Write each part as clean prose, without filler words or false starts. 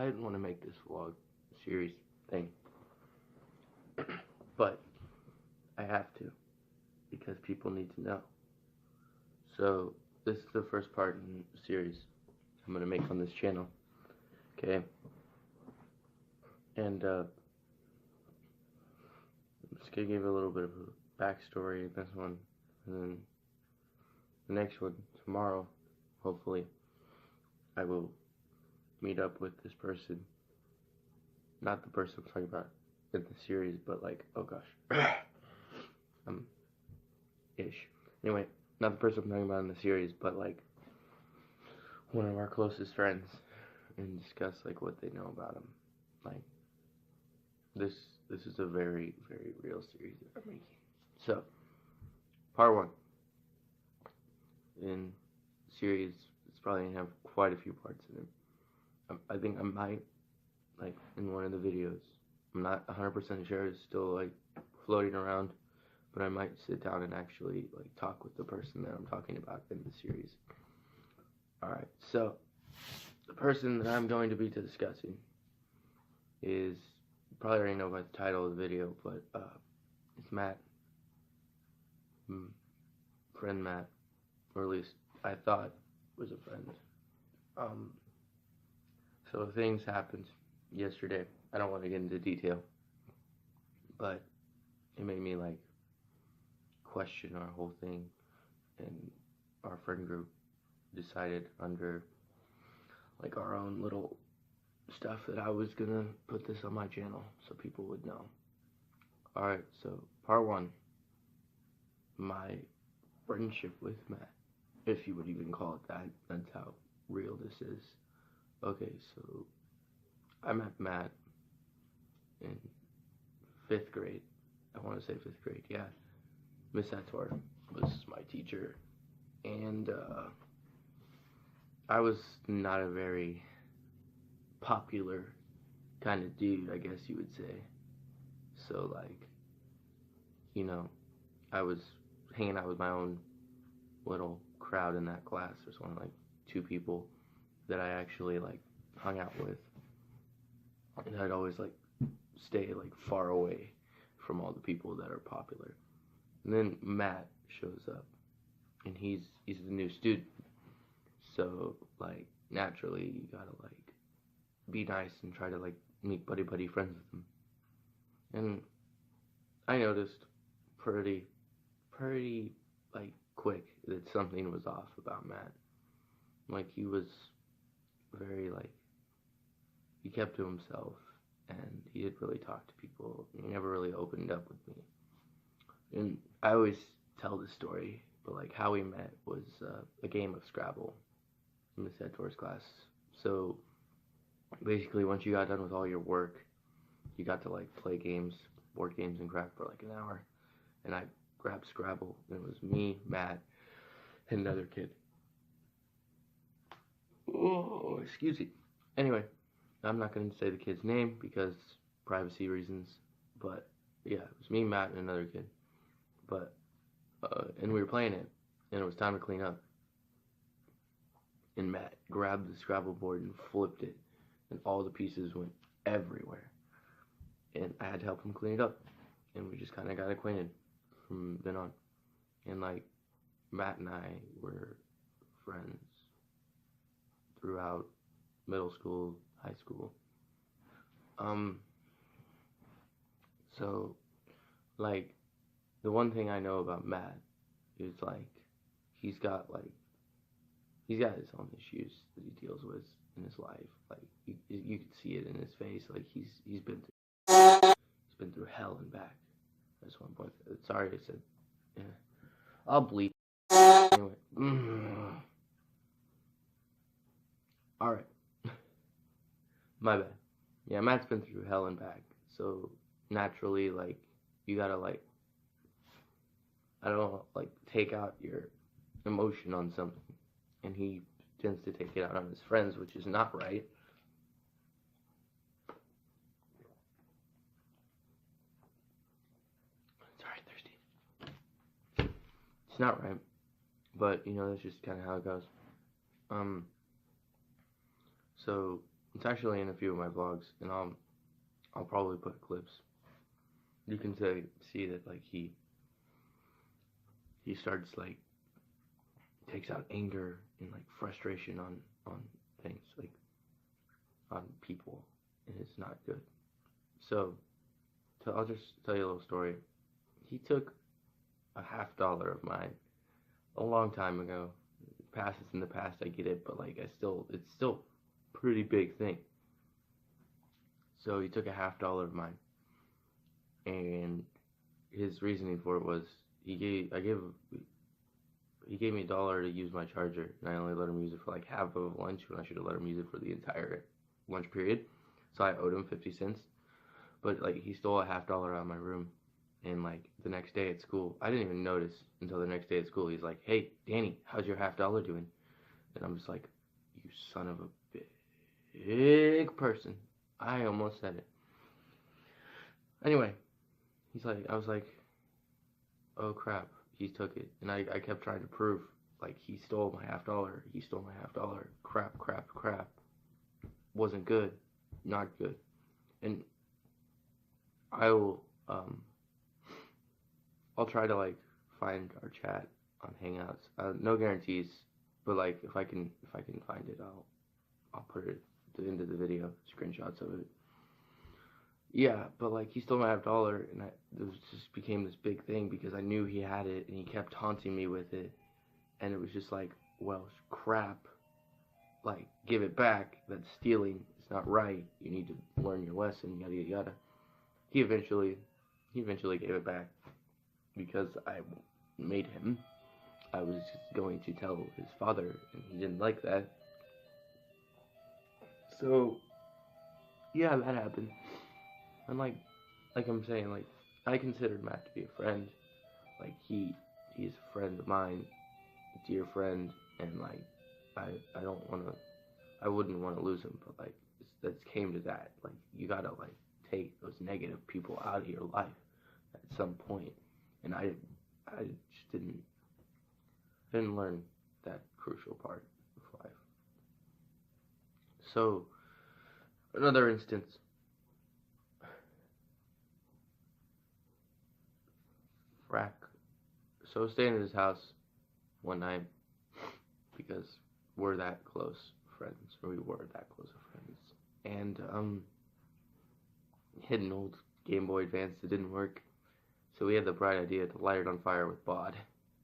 didn't want to make this vlog series thing, but I have to, because people need to know. So this is the first part in the series I'm going to make on this channel, okay? And I'm just going to give a little bit of a backstory in this one, and then the next one, tomorrow, hopefully, I will meet up with this person. Not the person I'm talking about in the series, but like, oh gosh, ish. Anyway, not the person I'm talking about in the series, but like one of our closest friends, and discuss like what they know about him. Like, this is a very, very real series that I'm making. So, part 1. In series, it's probably gonna have quite a few parts in it. I think I might, like, in one of the videos, I'm not 100% sure, it's still like floating around, but I might sit down and actually like talk with the person that I'm talking about in the series. Alright, so the person that I'm going to be discussing is, you probably already know by the title of the video, but it's Matt. Friend Matt, or at least I thought was a friend. So things happened yesterday. I don't want to get into detail, but it made me like question our whole thing, and our friend group decided under like our own little stuff that I was gonna put this on my channel so people would know. Alright, so part 1, my friendship with Matt, if you would even call it that. That's how real this is. Okay, so I met Matt in 5th grade. I want to say 5th grade, yeah. Miss Sator was my teacher, and I was not a very popular kind of dude, I guess you would say. So, like, you know, I was hanging out with my own little crowd in that class. There's only like 2 people that I actually like hung out with, and I'd always like stay like far away from all the people that are popular. And then Matt shows up, and he's the new student, so like naturally you gotta like be nice and try to like make buddy friends with him. And I noticed pretty like quick that something was off about Matt. Like, he was very like, he kept to himself, and he didn't really talk to people. He never really opened up with me. And I always tell this story, but like how we met was a game of Scrabble in Miss Sator's class. So basically, once you got done with all your work, you got to like play games, board games and crap for like an hour. And I grabbed Scrabble, and it was me, Matt, and another kid. Oh, excuse me. Anyway, I'm not going to say the kid's name because privacy reasons, but yeah, it was me, Matt, and another kid. But, and we were playing it, and it was time to clean up. And Matt grabbed the Scrabble board and flipped it, and all the pieces went everywhere. And I had to help him clean it up, and we just kind of got acquainted from then on. And like, Matt and I were friends throughout middle school, high school. So like, the one thing I know about Matt is like, he's got his own issues that he deals with in his life. Like, you can see it in his face. Like, he's been through hell and back. That's one point. Sorry, I said. Yeah. I'll bleep. Anyway. Alright. My bad. Yeah, Matt's been through hell and back. So, naturally, like, you gotta, like, I don't know, like, take out your emotion on something. And he tends to take it out on his friends, which is not right. Sorry, thirsty. It's not right. But, you know, that's just kind of how it goes. So, It's actually in a few of my vlogs, and I'll probably put clips. You can see that like he starts like takes out anger and like frustration on things, like on people, and it's not good. So I'll just tell you a little story. He took a $50 of mine a long time ago. Past is in the past, I get it, but like it's still a pretty big thing. So he took a $50 of mine, and his reasoning for it was he gave me $1 to use my charger, and I only let him use it for like half of lunch when I should have let him use it for the entire lunch period. So I owed him 50 cents. But like he stole a $50 out of my room, and like the next day at school, I didn't even notice until the next day at school. He's like, "Hey, Danny, how's your $50 doing?" And I'm just like, "You son of a big person." I almost said it. Anyway, I was like, "Oh crap, he took it," and I kept trying to prove like he stole my $50. He stole my $50. Crap. Wasn't good, not good, and I will I'll try to like find our chat on Hangouts. No guarantees, but like if I can find it, I'll put it into the video, screenshots of it. Yeah, but like he stole my $50, and it just became this big thing because I knew he had it, and he kept taunting me with it, and it was just like, well, crap. Like, give it back. That's stealing. It's not right. You need to learn your lesson. Yada yada yada. He eventually gave it back because I made him. I was going to tell his father, and he didn't like that. So, yeah, that happened. And like I'm saying, like I considered Matt to be a friend. Like he's a friend of mine, a dear friend, and like I wouldn't want to lose him, but like that came to that. Like you gotta like take those negative people out of your life at some point, and I just didn't learn that crucial part of life. So another instance. Frack. So I was staying at his house one night because we're that close friends, or we were that close of friends, and hit an old Game Boy Advance that didn't work, so we had the bright idea to light it on fire with BOD.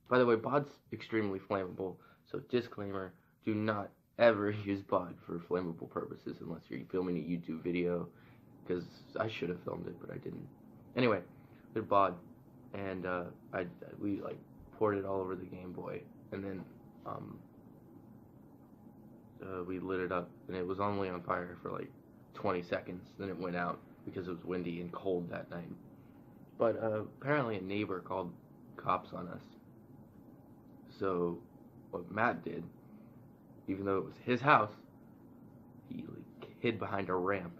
By the way, BOD's extremely flammable, so disclaimer, do not ever use BOD for flammable purposes unless you're filming a YouTube video, because I should have filmed it, but I didn't. Anyway, with BOD, and we like poured it all over the Game Boy, and then we lit it up, and it was only on fire for like 20 seconds, then it went out because it was windy and cold that night. But apparently a neighbor called cops on us. So what Matt did, even though it was his house, he like hid behind a ramp.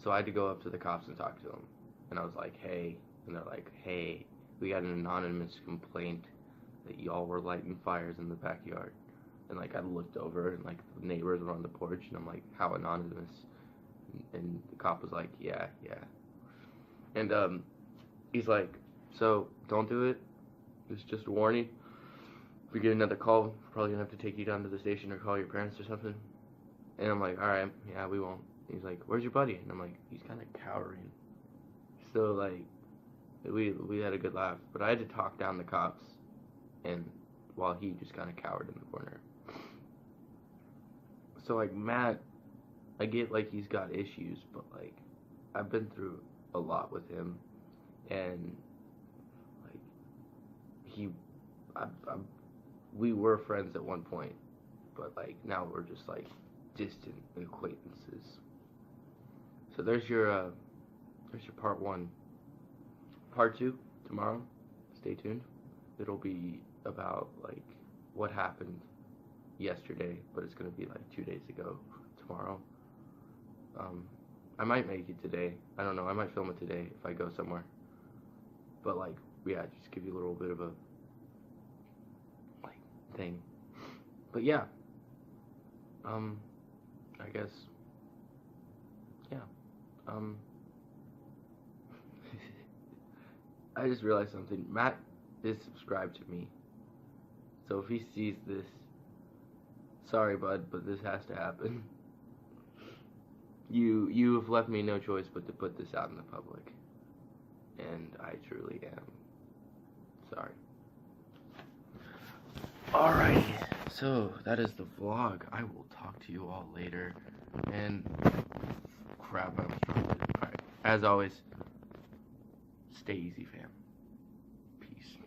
So I had to go up to the cops and talk to them, and I was like, "Hey," and they're like, "Hey, we got an anonymous complaint that y'all were lighting fires in the backyard." And like I looked over, and like the neighbors were on the porch, and I'm like, "How anonymous?" And the cop was like, yeah. And he's like, "So don't do it. It's just a warning. If we get another call, we're probably gonna have to take you down to the station or call your parents or something." And I'm like, "All right, yeah, we won't." He's like, "Where's your buddy?" And I'm like, "He's kind of cowering." So like we had a good laugh, but I had to talk down the cops, and while he just kind of cowered in the corner. So like Matt, I get like he's got issues, but like I've been through a lot with him, and like we were friends at one point, but like now we're just like distant acquaintances. So there's your part one. Part two tomorrow. Stay tuned. It'll be about like what happened yesterday, but it's gonna be like 2 days ago tomorrow. I might make it today. I don't know. I might film it today if I go somewhere. But like, yeah, just give you a little bit of a like thing. But yeah, I guess I just realized something. Matt is subscribed to me. So if he sees this, sorry bud, but this has to happen. You have left me no choice but to put this out in the public. And I truly am sorry. Alrighty, so that is the vlog. I will talk to you all later. And crap, I was trying to. Alright, as always, stay easy, fam. Peace.